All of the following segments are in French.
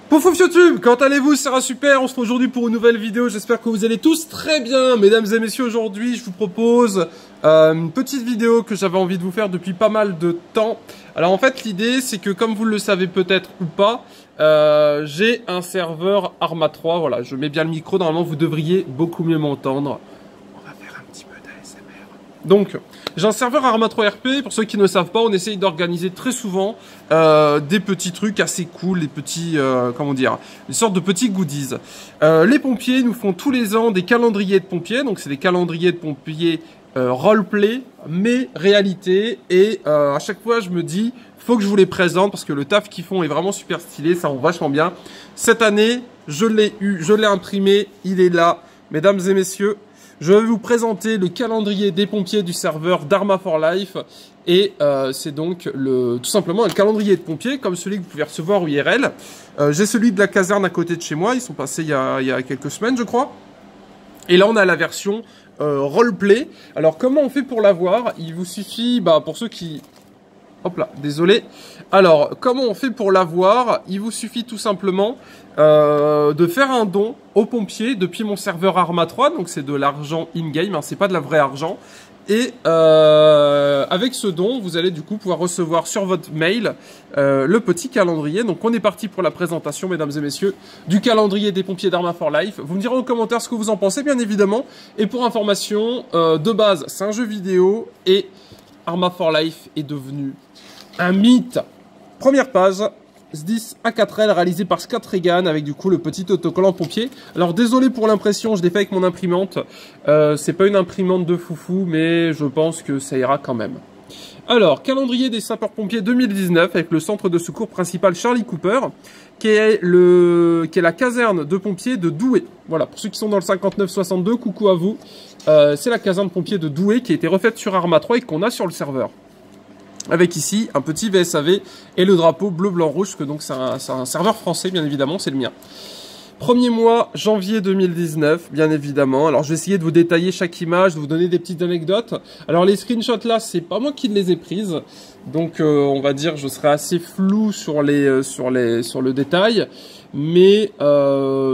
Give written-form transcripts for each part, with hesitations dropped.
Pouf YouTube, quand allez-vous? Ça sera super, on se retrouve aujourd'hui pour une nouvelle vidéo, j'espère que vous allez tous très bien. Mesdames et messieurs, aujourd'hui je vous propose une petite vidéo que j'avais envie de vous faire depuis pas mal de temps. Alors en fait l'idée c'est que comme vous le savez peut-être ou pas, j'ai un serveur Arma 3, voilà, je mets bien le micro, normalement vous devriez beaucoup mieux m'entendre. On va faire un petit peu d'ASMR. Donc, j'ai un serveur Arma 3 RP, pour ceux qui ne le savent pas, on essaye d'organiser très souvent des petits trucs assez cool, des petits, comment dire, des sortes de petits goodies. Les pompiers nous font tous les ans des calendriers de pompiers, donc c'est des calendriers de pompiers roleplay, mais réalité, et à chaque fois je me dis, faut que je vous les présente parce que le taf qu'ils font est vraiment super stylé, ça rend vachement bien. Cette année, je l'ai eu, je l'ai imprimé, il est là, mesdames et messieurs. Je vais vous présenter le calendrier des pompiers du serveur d'Arma for Life et c'est donc tout simplement un calendrier de pompiers comme celui que vous pouvez recevoir au IRL. J'ai celui de la caserne à côté de chez moi, ils sont passés il y a quelques semaines je crois. Et là on a la version roleplay. Alors comment on fait pour l'avoir? Il vous suffit, pour ceux qui... Hop là, désolé. Alors, comment on fait pour l'avoir? Il vous suffit tout simplement de faire un don aux pompiers depuis mon serveur Arma 3. Donc, c'est de l'argent in-game, hein, c'est pas de la vraie argent. Et avec ce don, vous allez du coup pouvoir recevoir sur votre mail le petit calendrier. Donc, on est parti pour la présentation, mesdames et messieurs, du calendrier des pompiers d'Arma for Life. Vous me direz en commentaire ce que vous en pensez, bien évidemment. Et pour information, de base, c'est un jeu vidéo et Arma for Life est devenu un mythe. Première page, S10 A4L réalisé par Scott Regan avec du coup le petit autocollant pompier. Alors désolé pour l'impression, je l'ai fait avec mon imprimante. C'est pas une imprimante de foufou, mais je pense que ça ira quand même. Alors, calendrier des sapeurs-pompiers 2019 avec le centre de secours principal Charlie Cooper, qui est la caserne de pompiers de Douai. Voilà, pour ceux qui sont dans le 59-62, coucou à vous. C'est la caserne de pompiers de Douai qui a été refaite sur Arma 3 et qu'on a sur le serveur. Avec ici un petit VSAV et le drapeau bleu, blanc, rouge, que donc c'est un serveur français, bien évidemment, c'est le mien. Premier mois, janvier 2019, bien évidemment. Alors, je vais essayer de vous détailler chaque image, de vous donner des petites anecdotes. Alors, les screenshots là, c'est pas moi qui les ai prises. Donc, on va dire, je serai assez flou sur le détail. Mais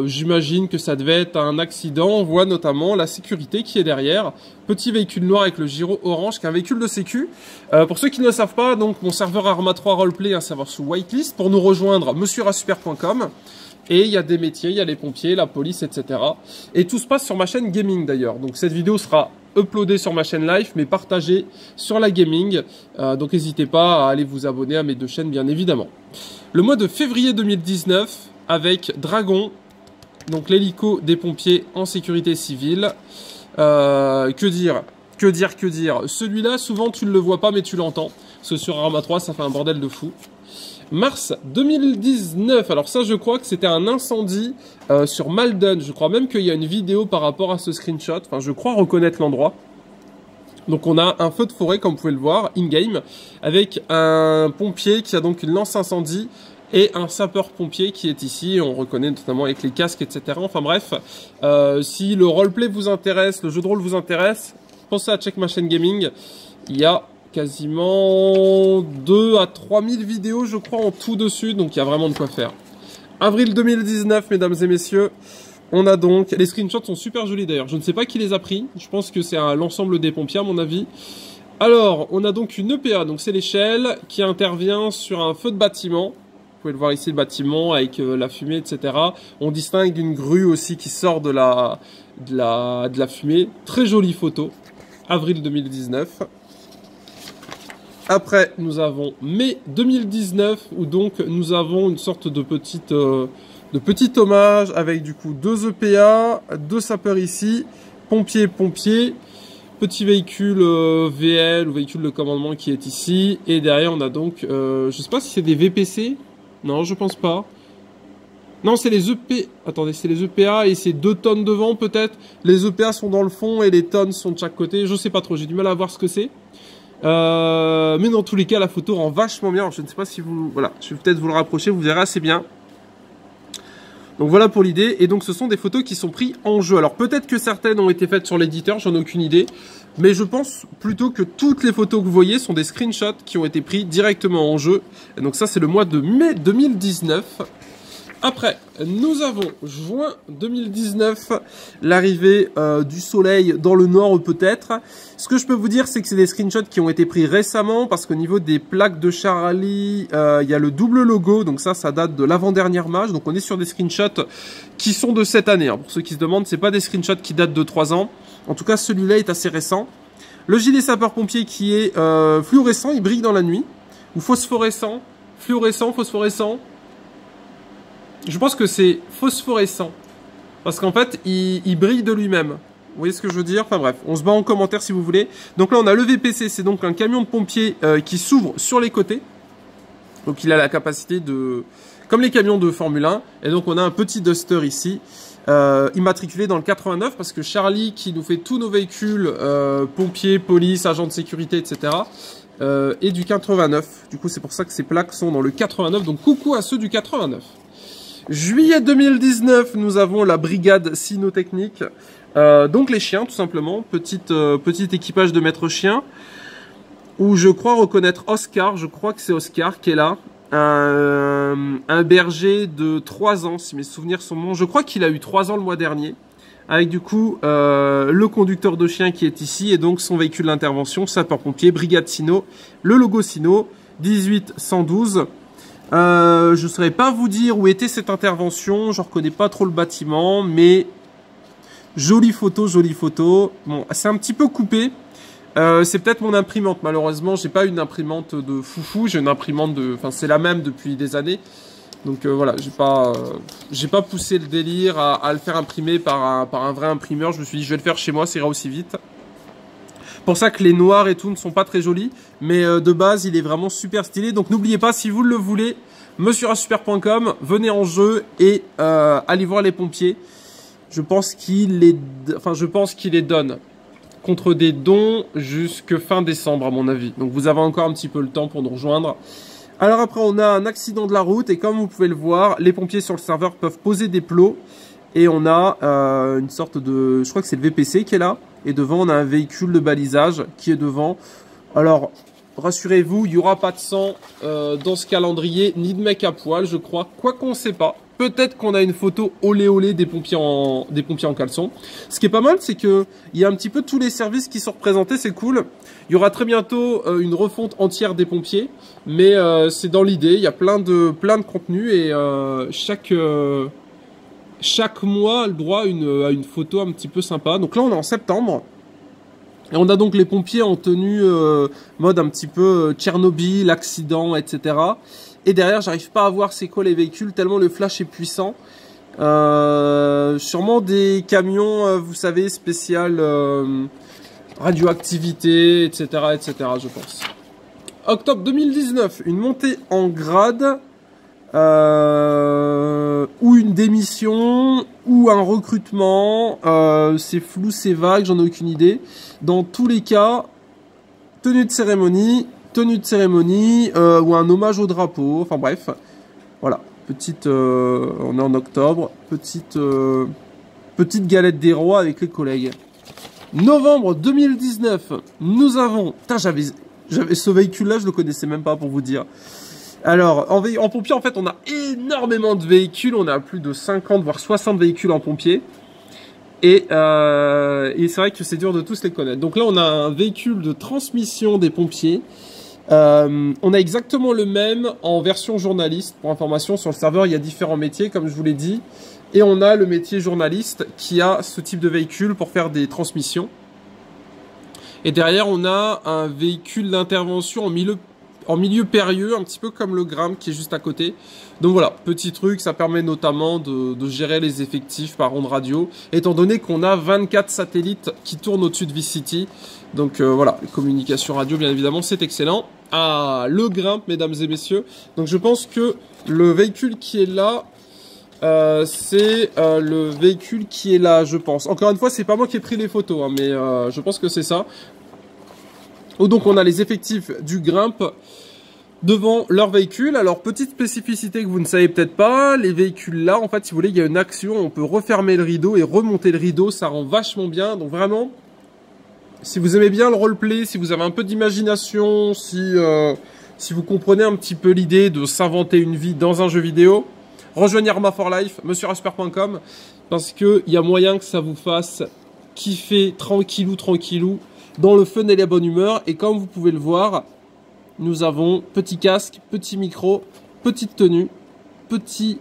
j'imagine que ça devait être un accident. On voit notamment la sécurité qui est derrière. Petit véhicule noir avec le gyro orange, qui est un véhicule de sécu. Pour ceux qui ne le savent pas, donc mon serveur Arma 3 Roleplay est un serveur sous whitelist. Pour nous rejoindre, monsieurasuper.com. Et il y a des métiers, il y a les pompiers, la police, etc. Et tout se passe sur ma chaîne gaming d'ailleurs. Donc cette vidéo sera uploadée sur ma chaîne live, mais partagée sur la gaming. Donc n'hésitez pas à aller vous abonner à mes deux chaînes, bien évidemment. Le mois de février 2019, avec Dragon, donc l'hélico des pompiers en sécurité civile. Que dire? Celui-là, souvent tu ne le vois pas, mais tu l'entends. Parce que sur Arma 3, ça fait un bordel de fou. Mars 2019, alors ça je crois que c'était un incendie sur Malden, je crois même qu'il y a une vidéo par rapport à ce screenshot, enfin je crois reconnaître l'endroit. Donc on a un feu de forêt comme vous pouvez le voir, in-game, avec un pompier qui a donc une lance incendie et un sapeur-pompier qui est ici, on reconnaît notamment avec les casques, etc. Enfin bref, si le roleplay vous intéresse, le jeu de rôle vous intéresse, pensez à check ma chaîne gaming, il y a quasiment 2 à 3000 vidéos je crois en tout dessus, donc il y a vraiment de quoi faire. Avril 2019 mesdames et messieurs, on a donc, les screenshots sont super jolis d'ailleurs, je ne sais pas qui les a pris, je pense que c'est l'ensemble des pompiers à mon avis. Alors on a donc une EPA, donc c'est l'échelle qui intervient sur un feu de bâtiment. Vous pouvez le voir ici, le bâtiment avec la fumée, etc. On distingue une grue aussi qui sort de la fumée. Très jolie photo. Avril 2019. Après, nous avons mai 2019, où donc nous avons une sorte de petit hommage avec du coup 2 EPA, 2 sapeurs ici, pompiers, petit véhicule VL ou véhicule de commandement qui est ici, et derrière on a donc, je sais pas si c'est des VPC, non je pense pas. Non, c'est les EP. Attendez, c'est les EPA et c'est 2 tonnes devant peut-être. Les EPA sont dans le fond et les tonnes sont de chaque côté. Je sais pas trop, j'ai du mal à voir ce que c'est. Mais dans tous les cas, la photo rend vachement bien. Alors, je ne sais pas si vous... Voilà, je vais peut-être vous le rapprocher, vous verrez assez bien. Donc voilà pour l'idée. Et donc ce sont des photos qui sont prises en jeu. Alors peut-être que certaines ont été faites sur l'éditeur, j'en ai aucune idée. Mais je pense plutôt que toutes les photos que vous voyez sont des screenshots qui ont été pris directement en jeu. Et donc ça c'est le mois de mai 2019. Après, nous avons juin 2019, l'arrivée du soleil dans le nord peut-être. Ce que je peux vous dire, c'est que c'est des screenshots qui ont été pris récemment parce qu'au niveau des plaques de Charlie, il y a le double logo. Donc ça date de l'avant-dernière match. Donc on est sur des screenshots qui sont de cette année. Hein. Pour ceux qui se demandent, c'est pas des screenshots qui datent de 3 ans. En tout cas, celui-là est assez récent. Le gilet sapeur-pompier qui est fluorescent, il brille dans la nuit. Ou phosphorescent, fluorescent, phosphorescent. Je pense que c'est phosphorescent. Parce qu'en fait, il brille de lui-même. Vous voyez ce que je veux dire? Enfin bref, on se bat en commentaire si vous voulez. Donc là, on a le VPC, c'est donc un camion de pompiers qui s'ouvre sur les côtés. Donc il a la capacité de... Comme les camions de Formule 1. Et donc on a un petit Duster ici, immatriculé dans le 89. Parce que Charlie, qui nous fait tous nos véhicules, pompiers, police, agents de sécurité, etc., est du 89. Du coup, c'est pour ça que ces plaques sont dans le 89. Donc coucou à ceux du 89. Juillet 2019, nous avons la brigade cynotechnique, donc les chiens tout simplement, petit équipage de maître chien, où je crois reconnaître Oscar, je crois que c'est Oscar qui est là, un berger de 3 ans, si mes souvenirs sont bons, je crois qu'il a eu 3 ans le mois dernier, avec du coup le conducteur de chien qui est ici, et donc son véhicule d'intervention, sapeur-pompier, brigade cyno, le logo cyno, 18112. Je ne saurais pas vous dire où était cette intervention, je reconnais pas trop le bâtiment, mais jolie photo, jolie photo. Bon, c'est un petit peu coupé, c'est peut-être mon imprimante, malheureusement, j'ai pas une imprimante de foufou, j'ai une imprimante de, enfin c'est la même depuis des années, donc voilà, j'ai pas poussé le délire à le faire imprimer par un vrai imprimeur, je me suis dit je vais le faire chez moi, ça ira aussi vite. Pour ça que les noirs et tout ne sont pas très jolis, mais de base il est vraiment super stylé. Donc n'oubliez pas, si vous le voulez, monsieurasuper.com, venez en jeu et allez voir les pompiers. Je pense qu'il les donne contre des dons jusque fin décembre à mon avis. Donc vous avez encore un petit peu le temps pour nous rejoindre. Alors après on a un accident de la route et comme vous pouvez le voir, les pompiers sur le serveur peuvent poser des plots. Et on a une sorte de... Je crois que c'est le VPC qui est là. Et devant, on a un véhicule de balisage qui est devant. Alors, rassurez-vous, il n'y aura pas de sang dans ce calendrier, ni de mec à poil, je crois. Quoi qu'on ne sait pas. Peut-être qu'on a une photo olé olé des pompiers en caleçon. Ce qui est pas mal, c'est qu'il y a un petit peu tous les services qui sont représentés, c'est cool. Il y aura très bientôt une refonte entière des pompiers. Mais c'est dans l'idée, il y a plein de contenus et chaque mois a le droit à une photo un petit peu sympa. Donc là, on est en septembre. Et on a donc les pompiers en tenue mode un petit peu Tchernobyl, accident, etc. Et derrière, j'arrive pas à voir c'est quoi les véhicules, tellement le flash est puissant. Sûrement des camions, vous savez, spécial radioactivité, etc., etc., je pense. Octobre 2019, une montée en grade. Ou une démission, ou un recrutement, c'est flou, c'est vague, j'en ai aucune idée. Dans tous les cas, tenue de cérémonie, ou un hommage au drapeau, enfin bref, voilà, on est en octobre, petite galette des rois avec les collègues. Novembre 2019, nous avons, putain, j'avais ce véhicule-là, je le connaissais même pas pour vous dire. Alors, en pompier, en fait, on a énormément de véhicules. On a plus de 50, voire 60 véhicules en pompier. Et c'est vrai que c'est dur de tous les connaître. Donc là, on a un véhicule de transmission des pompiers. On a exactement le même en version journaliste. Pour information, sur le serveur, il y a différents métiers, comme je vous l'ai dit. Et on a le métier journaliste qui a ce type de véhicule pour faire des transmissions. Et derrière, on a un véhicule d'intervention en milieu périlleux, un petit peu comme le Grimp qui est juste à côté. Donc voilà, petit truc, ça permet notamment de gérer les effectifs par onde radio, étant donné qu'on a 24 satellites qui tournent au-dessus de V-City. Donc voilà, les communications radio, bien évidemment, c'est excellent. Ah, le Grimp, mesdames et messieurs. Donc je pense que le véhicule qui est là, c'est le véhicule qui est là, je pense. Encore une fois, c'est pas moi qui ai pris les photos, hein, mais je pense que c'est ça. Donc on a les effectifs du Grimp devant leur véhicule. Alors petite spécificité que vous ne savez peut-être pas, les véhicules là, en fait, si vous voulez, il y a une action, on peut refermer le rideau et remonter le rideau, ça rend vachement bien. Donc vraiment, si vous aimez bien le roleplay, si vous avez un peu d'imagination, si vous comprenez un petit peu l'idée de s'inventer une vie dans un jeu vidéo, rejoignez Arma for Life, monsieurasper.com, parce qu'il y a moyen que ça vous fasse kiffer tranquillou, tranquillou, dans le fun et la bonne humeur. Et comme vous pouvez le voir, nous avons petit casque, petit micro, petite tenue, petit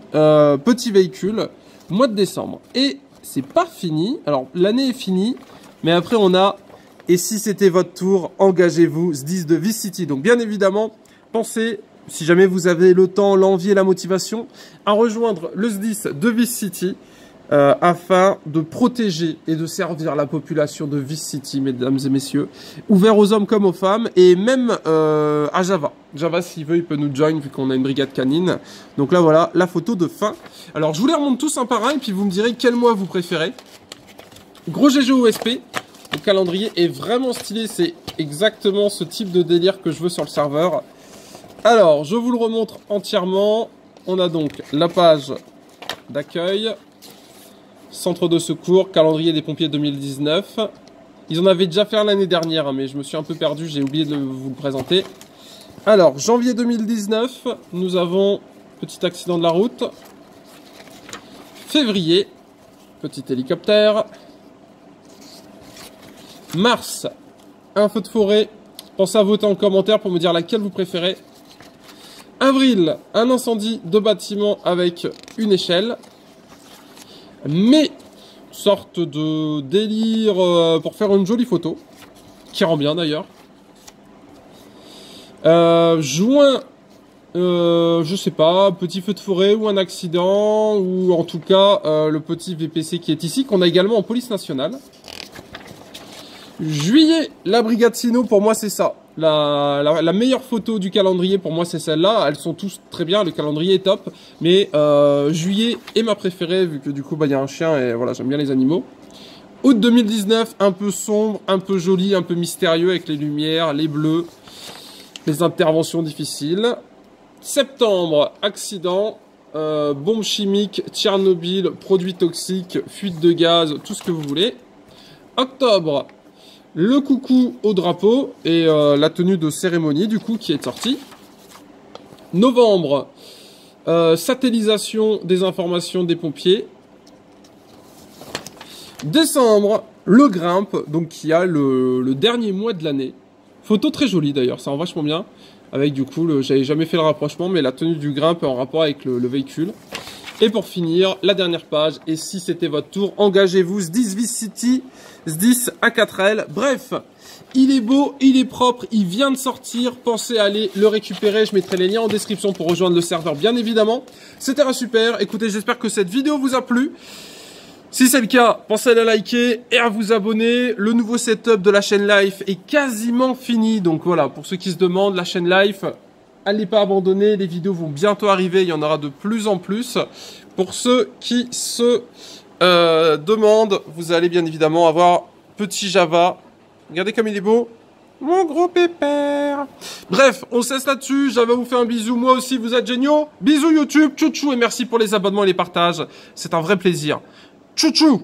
véhicule, mois de décembre. Et c'est pas fini, alors l'année est finie, mais après on a « Et si c'était votre tour, engagez-vous » SDIS de Vice City. Donc bien évidemment, pensez, si jamais vous avez le temps, l'envie et la motivation, à rejoindre le SDIS de Vice City afin de protéger et de servir la population de Vice City, mesdames et messieurs. Ouvert aux hommes comme aux femmes et même à Java. Java, s'il veut, il peut nous join vu qu'on a une brigade canine. Donc là, voilà, la photo de fin. Alors, je vous les remonte tous un par un et puis vous me direz quel mois vous préférez. Gros GG OSP. Le calendrier est vraiment stylé. C'est exactement ce type de délire que je veux sur le serveur. Alors, je vous le remontre entièrement. On a donc la page d'accueil. Centre de secours, calendrier des pompiers 2019. Ils en avaient déjà fait l'année dernière, hein, mais je me suis un peu perdu, j'ai oublié de vous le présenter. Alors, janvier 2019, nous avons petit accident de la route. Février, petit hélicoptère. Mars, un feu de forêt. Pensez à voter en commentaire pour me dire laquelle vous préférez. Avril, un incendie de bâtiment avec une échelle. Mais, sorte de délire pour faire une jolie photo, qui rend bien d'ailleurs. Juin, je sais pas, petit feu de forêt ou un accident, ou en tout cas le petit VPC qui est ici, qu'on a également en police nationale. Juillet, la brigade Sino, pour moi c'est ça. La meilleure photo du calendrier pour moi c'est celle-là. Elles sont tous très bien, le calendrier est top. Mais juillet est ma préférée vu que du coup y a un chien et voilà, j'aime bien les animaux. Août 2019, un peu sombre, un peu joli, un peu mystérieux avec les lumières, les bleus, les interventions difficiles. Septembre, accident, bombe chimique, Tchernobyl, produits toxiques, fuite de gaz, tout ce que vous voulez. Octobre, le coucou au drapeau et la tenue de cérémonie du coup qui est sortie. Novembre, satellisation des informations des pompiers. Décembre, le grimpe, donc qui a le dernier mois de l'année. Photo très jolie d'ailleurs, ça rend vachement bien. Avec du coup, j'avais jamais fait le rapprochement, mais la tenue du grimpe en rapport avec le véhicule. Et pour finir, la dernière page, et si c'était votre tour, engagez-vous, SDIS Vice City, SDIS A4L. Bref, il est beau, il est propre, il vient de sortir, pensez à aller le récupérer, je mettrai les liens en description pour rejoindre le serveur bien évidemment. C'était un super, écoutez, j'espère que cette vidéo vous a plu. Si c'est le cas, pensez à la liker et à vous abonner. Le nouveau setup de la chaîne Life est quasiment fini, donc voilà, pour ceux qui se demandent, la chaîne Life... Allez pas abandonner, les vidéos vont bientôt arriver, il y en aura de plus en plus. Pour ceux qui se demandent, vous allez bien évidemment avoir petit Java. Regardez comme il est beau. Mon gros pépère. Bref, on cesse là-dessus. Java vous fait un bisou. Moi aussi, vous êtes géniaux. Bisous YouTube, tchou tchou et merci pour les abonnements et les partages. C'est un vrai plaisir. Tchou tchou.